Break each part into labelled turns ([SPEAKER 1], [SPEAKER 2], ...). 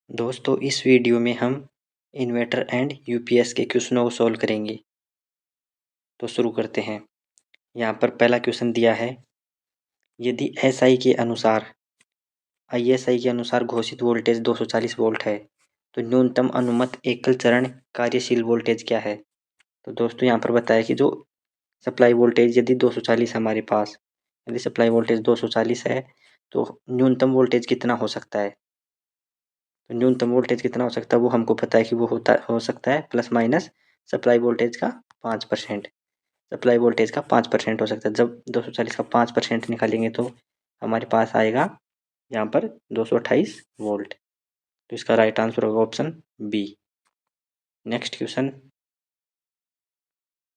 [SPEAKER 1] दोस्तों इस वीडियो में हम इन्वर्टर एंड यूपीएस के क्वेश्चनों को सॉल्व करेंगे। तो शुरू करते हैं। यहाँ पर पहला क्वेश्चन दिया है, यदि एसआई के अनुसार आईएसआई के अनुसार घोषित वोल्टेज 240 वोल्ट है तो न्यूनतम अनुमत एकल चरण कार्यशील वोल्टेज क्या है। तो दोस्तों यहाँ पर बताया कि जो सप्लाई वोल्टेज यदि 240 हमारे पास, यदि सप्लाई वोल्टेज 240 है तो न्यूनतम वोल्टेज कितना हो सकता है। तो न्यूनतम वोल्टेज कितना हो सकता है वो हमको पता है कि वो हो सकता है प्लस माइनस सप्लाई वोल्टेज का 5%। सप्लाई वोल्टेज का 5% हो सकता है। जब 240 का 5% निकालेंगे तो हमारे पास आएगा यहाँ पर 228 वोल्ट। तो इसका राइट आंसर होगा ऑप्शन बी। नेक्स्ट क्वेश्चन,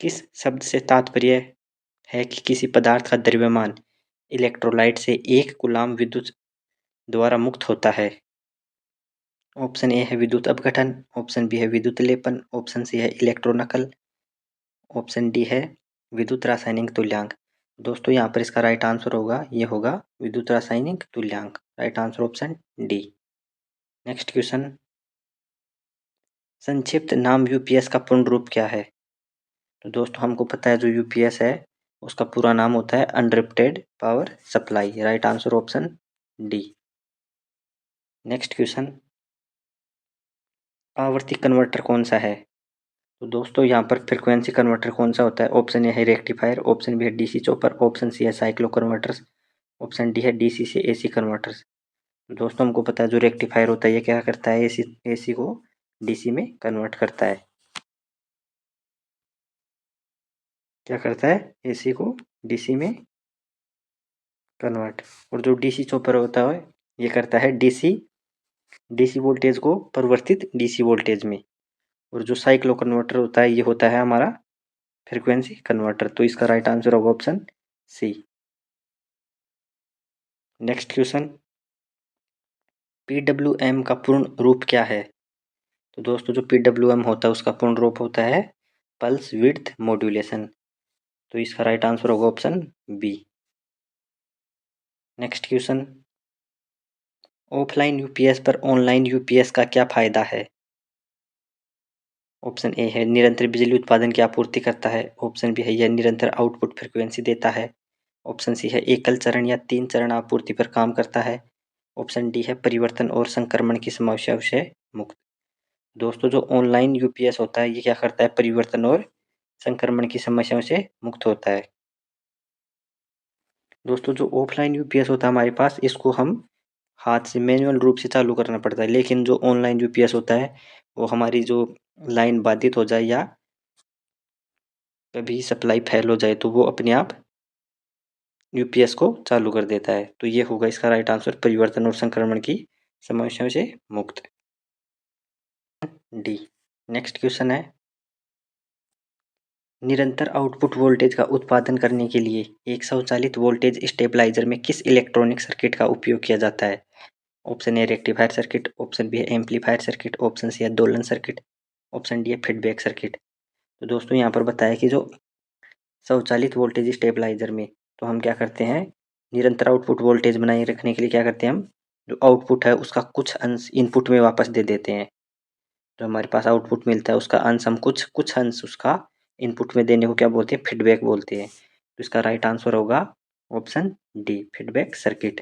[SPEAKER 1] किस शब्द से तात्पर्य है कि किसी पदार्थ का द्रव्यमान इलेक्ट्रोलाइट से 1 कूलाम विद्युत द्वारा मुक्त होता है। ऑप्शन ए है विद्युत अपघटन, ऑप्शन बी है विद्युत लेपन, ऑप्शन सी है इलेक्ट्रोनकल, ऑप्शन डी है विद्युत रासायनिक तुल्यांक। दोस्तों यहाँ पर इसका राइट आंसर होगा, ये होगा विद्युत रासायनिक तुल्यांक। Right answer option D. Next question, संक्षिप्त नाम यूपीएस का पूर्ण रूप क्या है। तो दोस्तों हमको पता है जो यूपीएस है उसका पूरा नाम होता है uninterrupted power supply. Right answer option D. Next question, आवर्ती कन्वर्टर कौन सा है। तो दोस्तों यहाँ पर फ्रीक्वेंसी कन्वर्टर कौन सा होता है। ऑप्शन ए है रेक्टिफायर, ऑप्शन बी है डीसी चॉपर, ऑप्शन सी है साइक्लो कन्वर्टर्स, ऑप्शन डी है डीसी से एसी कन्वर्टर्स। तो दोस्तों हमको पता है जो रेक्टिफायर होता है ये क्या करता है, एसी एसी को डीसी में कन्वर्ट करता है। क्या करता है, एसी को डीसी में कन्वर्ट। और जो डीसी चॉपर होता है ये करता है डीसी वोल्टेज को परिवर्तित डीसी वोल्टेज में। और जो साइक्लो कन्वर्टर होता है ये होता है हमारा फ्रीक्वेंसी कन्वर्टर। तो इसका राइट आंसर होगा option C. Next question, PWM का पूर्ण रूप क्या है। तो दोस्तों जो पीडब्ल्यूएम होता है उसका पूर्ण रूप होता है पल्स विड्थ मॉड्यूलेशन। तो इसका राइट आंसर होगा option B. Next question, offline UPS पर ऑनलाइन यूपीएस का क्या फायदा है। ऑप्शन ए है निरंतर बिजली उत्पादन की आपूर्ति करता है, ऑप्शन बी है यह निरंतर आउटपुट फ्रीक्वेंसी देता है, ऑप्शन सी है एकल चरण या 3 चरण आपूर्ति पर काम करता है, ऑप्शन डी है परिवर्तन और संक्रमण की समस्याओं से मुक्त। दोस्तों जो ऑनलाइन यूपीएस होता है ये क्या करता है, परिवर्तन और संक्रमण की समस्याओं से मुक्त होता है। दोस्तों जो ऑफलाइन यूपीएस होता है हमारे पास इसको हम हाथ से मैनुअल रूप से चालू करना पड़ता है, लेकिन जो ऑनलाइन यूपीएस होता है वो हमारी जो लाइन बाधित हो जाए या कभी सप्लाई फेल हो जाए तो वो अपने आप यूपीएस को चालू कर देता है। तो ये होगा इसका राइट आंसर, परिवर्तन और संक्रमण की समस्याओं से मुक्त, डी। नेक्स्ट क्वेश्चन है, निरंतर आउटपुट वोल्टेज का उत्पादन करने के लिए एक स्वचालित वोल्टेज स्टेबलाइजर में किस इलेक्ट्रॉनिक सर्किट का उपयोग किया जाता है। Option A rectifier circuit, option B है एम्पलीफायर सर्किट, ऑप्शन सी है दोलन सर्किट, ऑप्शन डी है फीडबैक सर्किट। तो दोस्तों यहाँ पर बताया कि जो स्वचालित वोल्टेज स्टेबलाइजर में तो हम क्या करते हैं, निरंतर आउटपुट वोल्टेज बनाए रखने के लिए क्या करते हैं, हम जो आउटपुट है उसका कुछ अंश इनपुट में वापस दे देते हैं। जो हमारे पास आउटपुट मिलता है उसका अंश हम कुछ अंश उसका इनपुट में देने को क्या बोलते हैं, फीडबैक बोलते हैं। तो इसका राइट आंसर होगा option D, feedback circuit.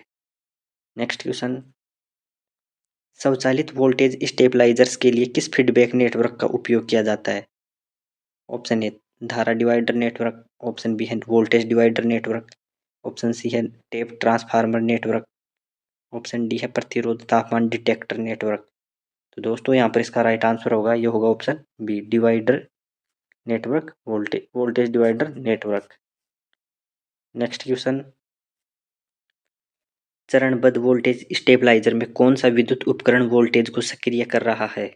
[SPEAKER 1] Next question, स्वचालित वोल्टेज स्टेबलाइजर्स के लिए किस फीडबैक नेटवर्क का उपयोग किया जाता है। ऑप्शन ए धारा डिवाइडर नेटवर्क, ऑप्शन बी है voltage divider network, option C है tap transformer network, option D है प्रतिरोध तापमान डिटेक्टर नेटवर्क। तो दोस्तों यहाँ पर इसका राइट आंसर होगा, ये होगा option B, divider network, voltage divider network. Next question, चरणबद्ध वोल्टेज स्टेबलाइजर में कौन सा विद्युत उपकरण वोल्टेज को सक्रिय कर रहा है।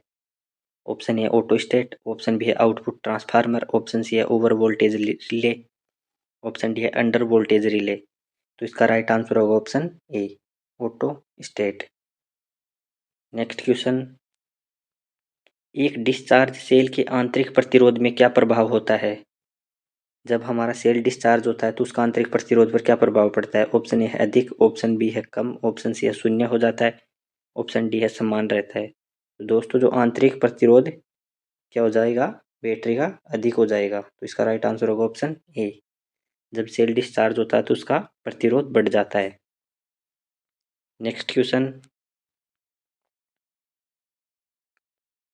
[SPEAKER 1] ऑप्शन ए ऑटोस्टेट, ऑप्शन बी है आउटपुट ट्रांसफार्मर, ऑप्शन सी है over voltage relay, option D है अंडर वोल्टेज रिले। तो इसका राइट आंसर होगा ऑप्शन ए, ऑटोस्टेट। नेक्स्ट क्वेश्चन, एक डिस्चार्ज सेल के आंतरिक प्रतिरोध में क्या प्रभाव होता है। जब हमारा सेल डिस्चार्ज होता है तो उसका आंतरिक प्रतिरोध पर क्या प्रभाव पड़ता है। ऑप्शन ए है अधिक, ऑप्शन बी है कम, ऑप्शन सी है शून्य हो जाता है, ऑप्शन डी है समान रहता है। तो दोस्तों जो आंतरिक प्रतिरोध क्या हो जाएगा, बैटरी का अधिक हो जाएगा। तो इसका राइट आंसर होगा ऑप्शन ए। जब सेल डिस्चार्ज होता है तो उसका प्रतिरोध बढ़ जाता है। नेक्स्ट क्वेश्चन,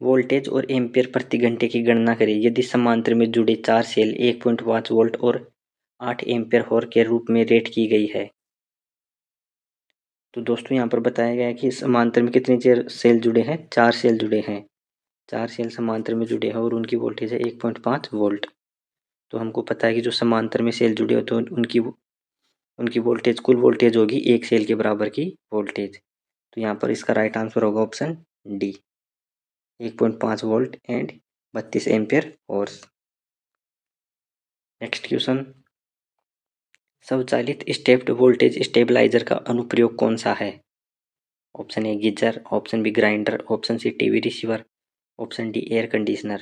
[SPEAKER 1] वोल्टेज और एम्पीयर प्रति घंटे की गणना करें यदि समांतर में जुड़े 4 सेल 1.5 वोल्ट और 8 एम्पीयर हॉर के रूप में रेट की गई है। तो दोस्तों यहाँ पर बताया गया है कि समांतर में कितने सेल जुड़े हैं, 4 सेल जुड़े हैं। 4 सेल समांतर में जुड़े हैं और उनकी वोल्टेज है 1.5 वोल्ट। तो हमको पता है कि जो समांतर में सेल जुड़े होते हैं उनकी वोल्टेज, कुल वोल्टेज होगी एक सेल के बराबर की वोल्टेज। तो यहाँ पर इसका राइट आंसर होगा option D, 1.5 volt and 32 ampere hours. Next question, स्वचालित स्टेप्ड वोल्टेज स्टेबलाइजर का अनुप्रयोग कौन सा है? Option A geyser, option B grinder, option C TV receiver, option D air conditioner.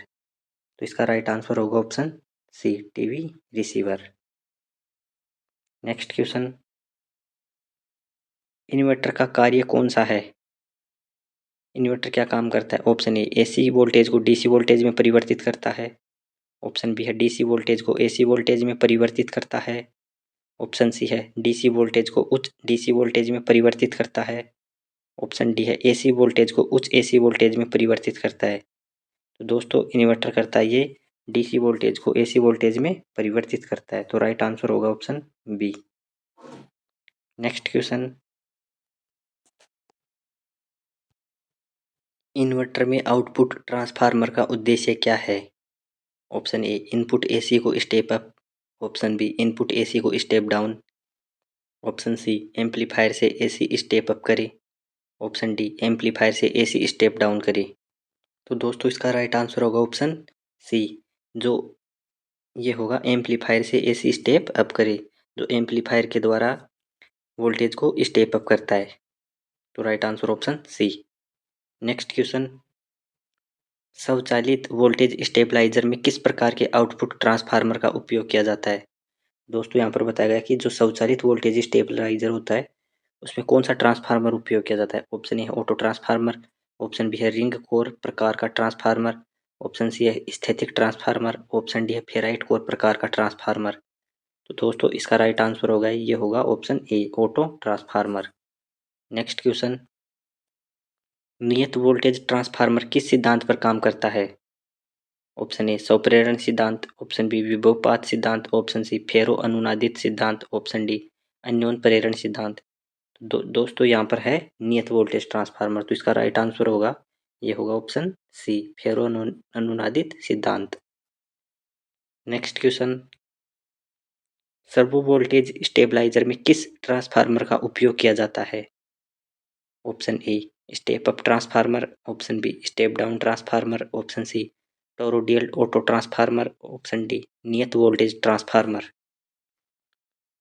[SPEAKER 1] तो इसका राइट आंसर होगा option C, TV receiver. Next question, inverter का कार्य कौन सा है? इन्वर्टर क्या काम करता है? ऑप्शन ए एसी वोल्टेज को डीसी वोल्टेज में परिवर्तित करता है, ऑप्शन बी है डीसी वोल्टेज को एसी वोल्टेज में परिवर्तित करता है, ऑप्शन सी है डीसी वोल्टेज को उच्च डीसी वोल्टेज में परिवर्तित करता है, ऑप्शन डी है एसी वोल्टेज को उच्च एसी वोल्टेज में परिवर्तित करता है। तो दोस्तों इन्वर्टर करता है ये डीसी वोल्टेज को एसी वोल्टेज में परिवर्तित करता है। तो राइट आंसर होगा option B. Next question, inverter में आउटपुट ट्रांसफार्मर का उद्देश्य क्या है? ऑप्शन ए इनपुट एसी को step up, option B input AC को step down, option C amplifier से एसी स्टेप अप करे, ऑप्शन डी एम्पलीफायर से एसी स्टेप डाउन करे। तो दोस्तों इसका राइट आंसर होगा ऑप्शन सी, जो ये होगा एम्पलीफायर से एसी स्टेप अप करे, जो एम्पलीफायर के द्वारा वोल्टेज को स्टेप अप करता है। तो right answer option C. Next question, स्वचालित वोल्टेज स्टेबलाइजर में किस प्रकार के आउटपुट ट्रांसफार्मर का उपयोग किया जाता है? दोस्तों यहाँ पर बताया गया कि जो स्वचालित वोल्टेज स्टेबलाइजर होता है उसमें कौन सा ट्रांसफार्मर उपयोग किया जाता है। ऑप्शन ए है ऑटो ट्रांसफार्मर, ऑप्शन बी है रिंग कोर प्रकार का ट्रांसफार्मर, ऑप्शन सी है स्थैतिक ट्रांसफार्मर, ऑप्शन डी है फेराइट कोर प्रकार का ट्रांसफार्मर। तो दोस्तों इसका राइट आंसर होगा, ये होगा ऑप्शन ए ऑटो ट्रांसफार्मर। नेक्स्ट क्वेश्चन, नियत वोल्टेज ट्रांसफार्मर किस सिद्धांत पर काम करता है? ऑप्शन ए स्वप्रेरण सिद्धांत, ऑप्शन बी विभवपात सिद्धांत, ऑप्शन सी फेरो अनुनादित सिद्धांत, ऑप्शन डी अन्योन प्रेरण सिद्धांत। दोस्तों यहाँ पर है नियत वोल्टेज ट्रांसफार्मर। तो इसका राइट आंसर होगा, ये होगा ऑप्शन सी फेरो अनुनादित सिद्धांत। Next question, servo voltage stabiliser में किस ट्रांसफार्मर का उपयोग किया जाता है? Option A step up transformer, option B step down transformer, option C toroidal auto transformer, option D नियत वोल्टेज ट्रांसफार्मर।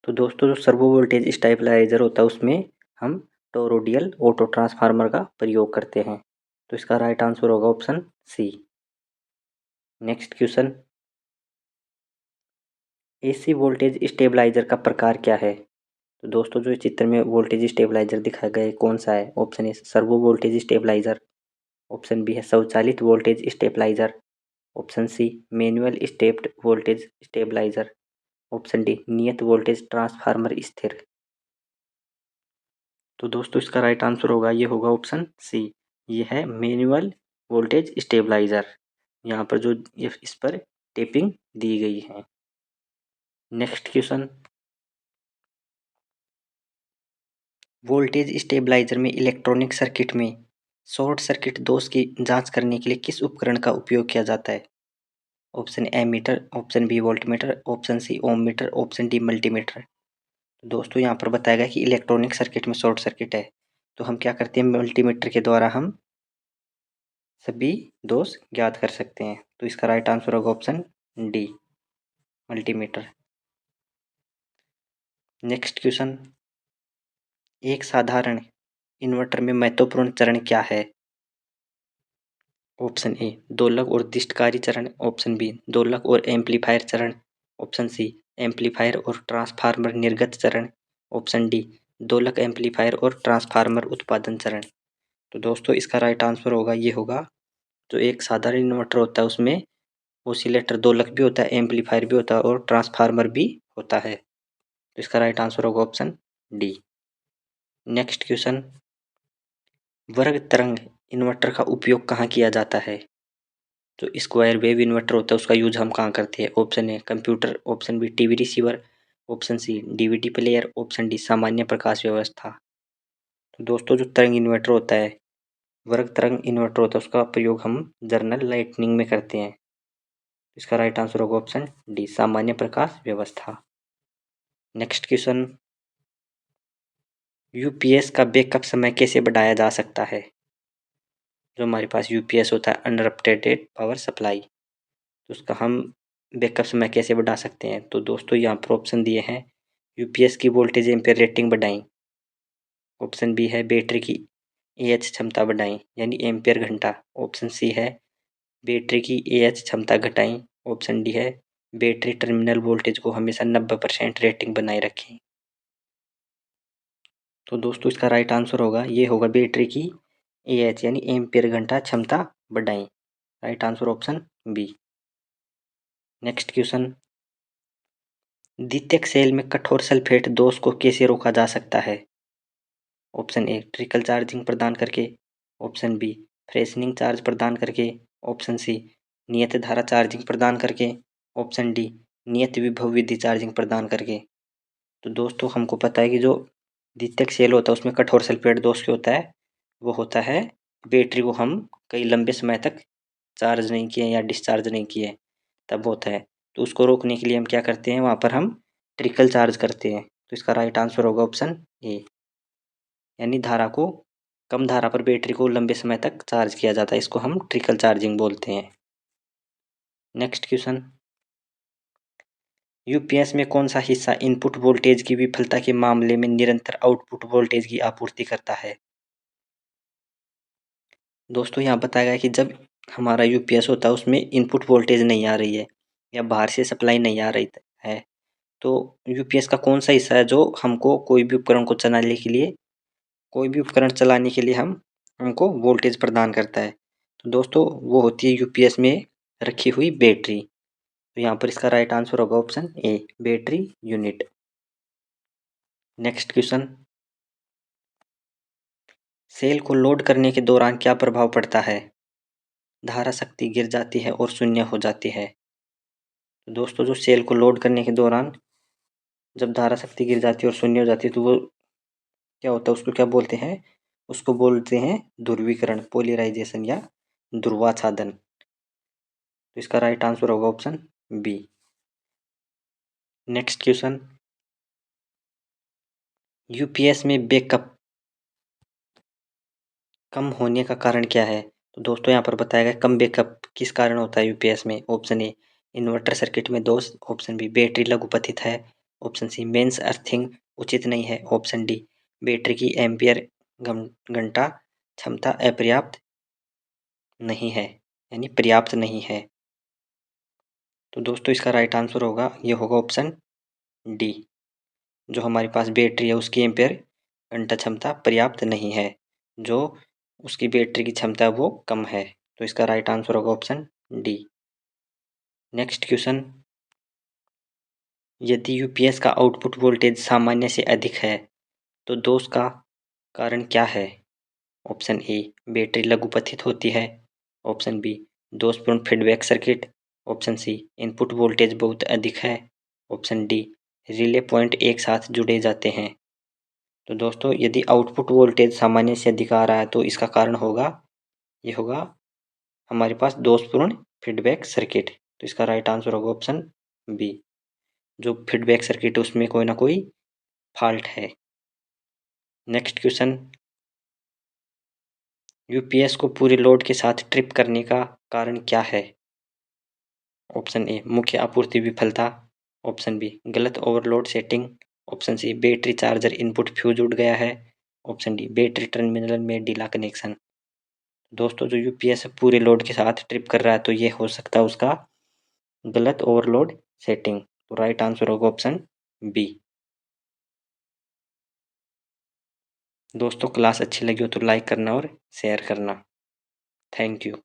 [SPEAKER 1] तो दोस्तों जो सर्वो वोल्टेज स्टेबलाइजर होता है उसमें हम टोरोडियल ऑटो ट्रांसफार्मर का प्रयोग करते हैं। तो इसका राइट आंसर होगा option C. Next question, AC voltage stabiliser का प्रकार क्या है? तो दोस्तों जो चित्र में वोल्टेज स्टेबलाइजर दिखाया गया है कौन सा है? Option A servo voltage stabiliser, option B है स्वचालित voltage stabiliser, option C manual stepped voltage stabiliser, option D नियत वोल्टेज ट्रांसफार्मर स्थिर। तो दोस्तों इसका राइट आंसर होगा, ये होगा ऑप्शन सी, ये है मैनुअल वोल्टेज स्टेबलाइजर। यहाँ पर जो इस पर टेपिंग दी गई है। नेक्स्ट क्वेश्चन, वोल्टेज स्टेबलाइजर में इलेक्ट्रॉनिक सर्किट में शॉर्ट सर्किट दोष की जांच करने के लिए किस उपकरण का उपयोग किया जाता है? Option A meter, option B voltmeter, option C ohm meter, option D multimeter. दोस्तों यहाँ पर बताया गया कि इलेक्ट्रॉनिक सर्किट में शॉर्ट सर्किट है तो हम क्या करते हैं, मल्टीमीटर के द्वारा हम सभी दोष ज्ञात कर सकते हैं। तो इसका राइट आंसर होगा option D multimeter. Next question, एक साधारण इन्वर्टर में महत्वपूर्ण चरण क्या है? ऑप्शन ए दोलक और दिष्टकारी चरण, ऑप्शन बी दोलक और एम्पलीफायर चरण, ऑप्शन सी एम्पलीफायर और ट्रांसफार्मर निर्गत चरण, ऑप्शन डी दोलक एम्पलीफायर और ट्रांसफार्मर उत्पादन चरण। तो दोस्तों इसका राइट आंसर होगा, ये होगा जो एक साधारण इन्वर्टर होता है उसमें ओसिलेटर दोलक भी होता है, एम्पलीफायर भी होता है और ट्रांसफार्मर भी होता है। तो इसका राइट आंसर होगा ऑप्शन डी। नेक्स्ट क्वेश्चन, वर्ग तरंग इन्वर्टर का उपयोग कहाँ किया जाता है? जो स्क्वायर वेव इन्वर्टर होता है उसका यूज हम कहाँ करते हैं? Option A computer, option B TV receiver, option C DVD player, option D सामान्य प्रकाश व्यवस्था। तो दोस्तों जो तरंग इन्वर्टर होता है, वर्ग तरंग इन्वर्टर होता है, उसका प्रयोग हम जर्नल लाइटनिंग में करते हैं। इसका राइट आंसर होगा ऑप्शन डी सामान्य प्रकाश व्यवस्था। नेक्स्ट क्वेश्चन, यूपीएस का बैकअप समय कैसे बढ़ाया जा सकता है? जो हमारे पास यूपीएस होता है अनरप्टेटेड पावर सप्लाई, तो उसका हम बैकअप समय कैसे बढ़ा सकते हैं? तो दोस्तों यहाँ पर ऑप्शन दिए हैं, यूपीएस की वोल्टेज एम्पीयर रेटिंग बढ़ाएं, ऑप्शन बी है बैटरी की एएच क्षमता बढ़ाएं यानी एम्पीयर घंटा, ऑप्शन सी है बैटरी की एएच क्षमता घटाएं, ऑप्शन डी है बैटरी टर्मिनल वोल्टेज को हमेशा 90% रेटिंग बनाए रखें। तो दोस्तों इसका राइट आंसर होगा, ये होगा बैटरी की एएच यानी एम्पीयर घंटा क्षमता बढ़ाएं। Right answer option B. Next question, द्वितीयक सेल में कठोर सल्फेट दोष को कैसे रोका जा सकता है? ऑप्शन ए ट्रिकल चार्जिंग प्रदान करके, ऑप्शन बी फ्रेशनिंग चार्ज प्रदान करके, ऑप्शन सी नियत धारा चार्जिंग प्रदान करके, ऑप्शन डी नियत विभव विधि चार्जिंग प्रदान करके। तो दोस्तों हमको पता है कि जो द्वितीयक सेल होता है उसमें कठोर सल्फेट दोष क्या होता है? वो होता है बैटरी को हम कई लंबे समय तक चार्ज नहीं किए या डिस्चार्ज नहीं किए तब होता है। तो उसको रोकने के लिए हम क्या करते हैं, वहाँ पर हम ट्रिकल चार्ज करते हैं। तो इसका राइट आंसर होगा ऑप्शन ए, यानी धारा को कम धारा पर बैटरी को लंबे समय तक चार्ज किया जाता है, इसको हम ट्रिकल चार्जिंग बोलते हैं। नेक्स्ट क्वेश्चन, यूपीएस में कौन सा हिस्सा इनपुट वोल्टेज की विफलता के मामले में निरंतर आउटपुट वोल्टेज की आपूर्ति करता है? दोस्तों यहाँ बताया गया कि जब हमारा यूपीएस होता है उसमें इनपुट वोल्टेज नहीं आ रही है या बाहर से सप्लाई नहीं आ रही है, तो यूपीएस का कौन सा हिस्सा है जो हमको कोई भी उपकरण चलाने के लिए हमको वोल्टेज प्रदान करता है? तो दोस्तों वो होती है यूपीएस में रखी हुई बैटरी। तो यहाँ पर इसका राइट आंसर होगा option A battery unit. Next question, cell को लोड करने के दौरान क्या प्रभाव पड़ता है? धारा शक्ति गिर जाती है और शून्य हो जाती है। तो दोस्तों जो सेल को लोड करने के दौरान जब धारा शक्ति गिर जाती है और शून्य हो जाती है तो वो क्या होता है, उसको क्या बोलते हैं? उसको बोलते हैं ध्रुवीकरण, पोलराइजेशन या ध्रुवाच्छादन। तो इसका राइट आंसर होगा option B. Next question, UPS में बैकअप कम होने का कारण क्या है? तो दोस्तों यहाँ पर बताया गया कम बैकअप किस कारण होता है यूपीएस में। ऑप्शन ए इन्वर्टर सर्किट में दोष, ऑप्शन बी बैटरी लघुपथित है, ऑप्शन सी मेंस अर्थिंग उचित नहीं है, ऑप्शन डी बैटरी की एम्पियर घंटा क्षमता अपर्याप्त नहीं है यानी पर्याप्त नहीं है। तो दोस्तों इसका राइट आंसर होगा, ये होगा ऑप्शन डी, जो हमारे पास बैटरी है उसकी एम्पियर घंटा क्षमता पर्याप्त नहीं है, जो उसकी बैटरी की क्षमता वो कम है। तो इसका राइट आंसर होगा ऑप्शन डी। नेक्स्ट क्वेश्चन, यदि यूपीएस का आउटपुट वोल्टेज सामान्य से अधिक है तो दोष का कारण क्या है? ऑप्शन ए बैटरी लघुपथित होती है, ऑप्शन बी दोषपूर्ण feedback circuit, option C input voltage बहुत अधिक है, ऑप्शन डी रिले पॉइंट एक साथ जुड़े जाते हैं। तो दोस्तों यदि आउटपुट वोल्टेज सामान्य से अधिक आ रहा है तो इसका कारण होगा, ये होगा हमारे पास दोषपूर्ण फीडबैक सर्किट। तो इसका राइट आंसर होगा ऑप्शन बी, जो फीडबैक सर्किट है उसमें कोई ना कोई फॉल्ट है। नेक्स्ट क्वेश्चन, यूपीएस को पूरे लोड के साथ ट्रिप करने का कारण क्या है? ऑप्शन ए मुख्य आपूर्ति विफलता, ऑप्शन बी गलत overload setting, option C battery charger input fuse उड़ गया है, ऑप्शन डी बैटरी टर्मिनल में ढीला कनेक्शन। दोस्तों जो यूपीएस पूरे लोड के साथ ट्रिप कर रहा है तो ये हो सकता है उसका गलत ओवरलोड सेटिंग। तो राइट आंसर होगा ऑप्शन बी। दोस्तों क्लास अच्छी लगी हो तो लाइक करना और शेयर करना। Thank you.